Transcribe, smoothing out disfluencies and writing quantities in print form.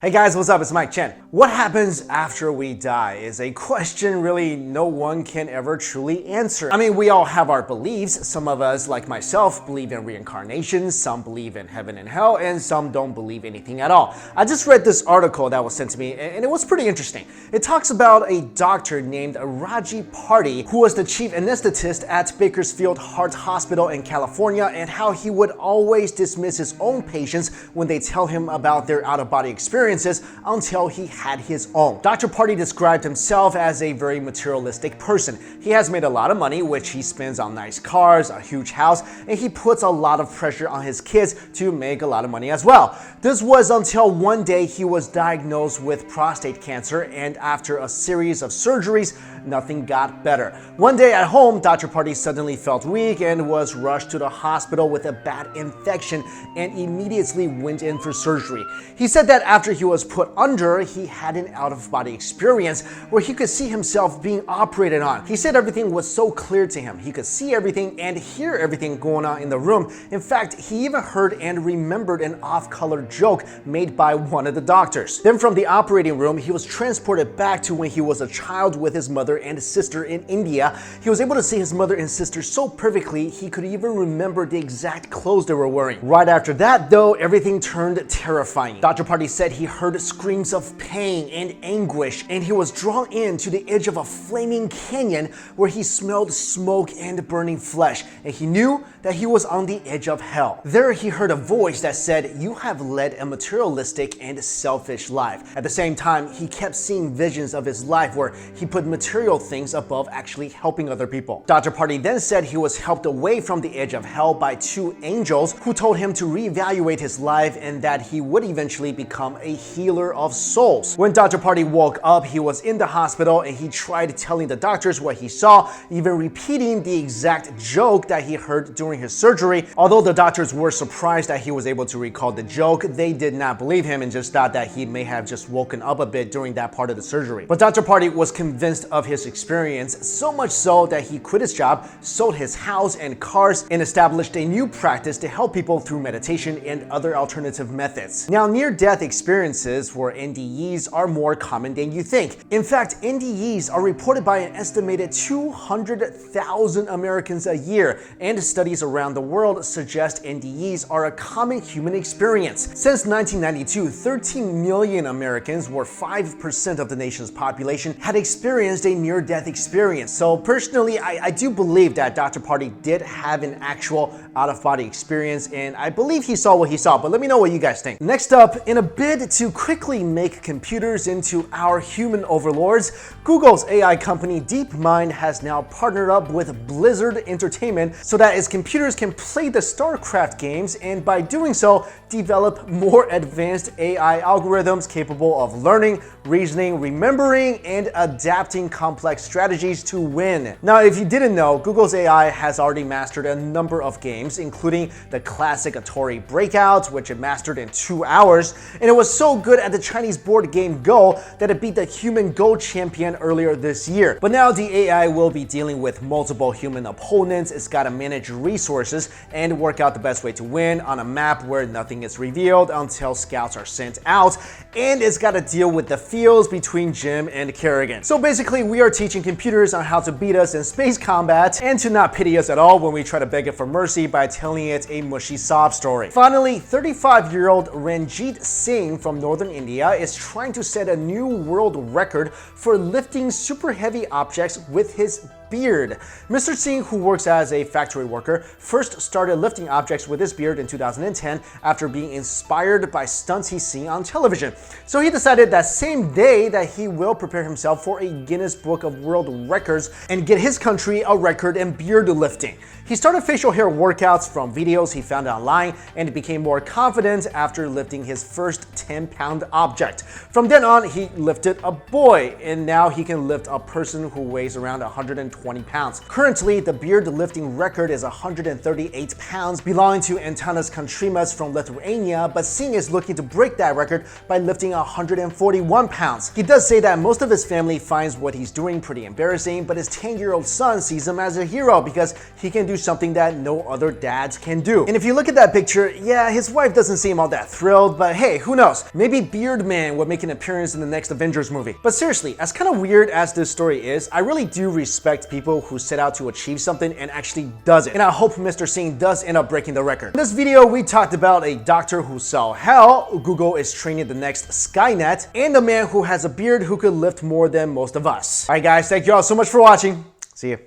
Hey guys, what's up? It's Mikexingchen. What happens after we die is a question really no one can ever truly answer. I mean, we all have our beliefs. Some of us, like myself, believe in reincarnation, some believe in heaven and hell, and some don't believe anything at all. I just read this article that was sent to me, and it was pretty interesting. It talks about a doctor named Raji Party, who was the chief anesthetist at Bakersfield Heart Hospital in California, and how he would always dismiss his own patients when they tell him about their out-of-body experience until he had his own. Dr. Party described himself as a very materialistic person. He has made a lot of money, which he spends on nice cars, a huge house, and he puts a lot of pressure on his kids to make a lot of money as well. This was until one day he was diagnosed with prostate cancer, and after a series of surgeries, nothing got better. One day at home, Dr. Party suddenly felt weak and was rushed to the hospital with a bad infection and immediately went in for surgery. He said that after he was put under, he had an out-of-body experience where he could see himself being operated on. He said everything was so clear to him. He could see everything and hear everything going on in the room. In fact, he even heard and remembered an off-color joke made by one of the doctors. Then from the operating room, he was transported back to when he was a child with his mother and sister in India. He was able to see his mother and sister so perfectly, he could even remember the exact clothes they were wearing. Right after that, though, everything turned terrifying. Dr. Party said he heard screams of pain and anguish, and he was drawn in to the edge of a flaming canyon where he smelled smoke and burning flesh, and he knew that he was on the edge of hell. There he heard a voice that said, "You have led a materialistic and selfish life." At the same time, he kept seeing visions of his life where he put material things above actually helping other people. Dr. Party then said he was helped away from the edge of hell by two angels who told him to reevaluate his life and that he would eventually become a healer of souls. When Dr. Party woke up, he was in the hospital and he tried telling the doctors what he saw, even repeating the exact joke that he heard during his surgery. Although the doctors were surprised that he was able to recall the joke, they did not believe him and just thought that he may have just woken up a bit during that part of the surgery. But Dr. Party was convinced of his experience, so much so that he quit his job, sold his house and cars, and established a new practice to help people through meditation and other alternative methods. Now, near-death experiences for NDEs are more common than you think. In fact, NDEs are reported by an estimated 200,000 Americans a year, and studies around the world suggest NDEs are a common human experience. Since 1992, 13 million Americans, or 5% of the nation's population, had experienced a near-death experience. So personally, I do believe that Dr. Party did have an actual out-of-body experience, and I believe he saw what he saw, but let me know what you guys think. Next up, in a bid to quickly make computers into our human overlords, Google's AI company DeepMind has now partnered up with Blizzard Entertainment so that its computers can play the StarCraft games, and by doing so, develop more advanced AI algorithms capable of learning, reasoning, remembering, and adapting complex strategies to win. Now, if you didn't know, Google's AI has already mastered a number of games, including the classic Atari Breakout, which it mastered in 2 hours, and it was so good at the Chinese board game Go that it beat the human Go champion earlier this year. But now the AI will be dealing with multiple human opponents. It's got to manage resources and work out the best way to win on a map where nothing is revealed until scouts are sent out, and it's got to deal with the fields between Jim and Kerrigan. So basically, we are teaching computers on how to beat us in space combat and to not pity us at all when we try to beg it for mercy by telling it a mushy sob story. Finally, 35-year-old Ranjit Singh from northern India is trying to set a new world record for lifting super heavy objects with his beard. Mr. Singh, who works as a factory worker, first started lifting objects with his beard in 2010 after being inspired by stunts he's seen on television. So he decided that same day that he will prepare himself for a Guinness Book of World Records and get his country a record in beard lifting. He started facial hair workouts from videos he found online and became more confident after lifting his first 10-pound object. From then on, he lifted a boy, and now he can lift a person who weighs around 120 pounds. Currently, the beard lifting record is 138 pounds, belonging to Antanas Kontrimas from Lithuania, but Singh is looking to break that record by lifting 141 pounds. He does say that most of his family finds what he's doing pretty embarrassing, but his 10-year-old son sees him as a hero because he can do something that no other dads can do. And if you look at that picture, yeah, his wife doesn't seem all that thrilled, but hey, who knows? Maybe Beard Man will make an appearance in the next Avengers movie. But seriously, as kind of weird as this story is, I really do respect people who set out to achieve something and actually does it. And I hope Mr. Singh does end up breaking the record. In this video, we talked about a doctor who saw hell, Google is training the next Skynet, and a man who has a beard who could lift more than most of us. Alright guys, thank you all so much for watching. See you.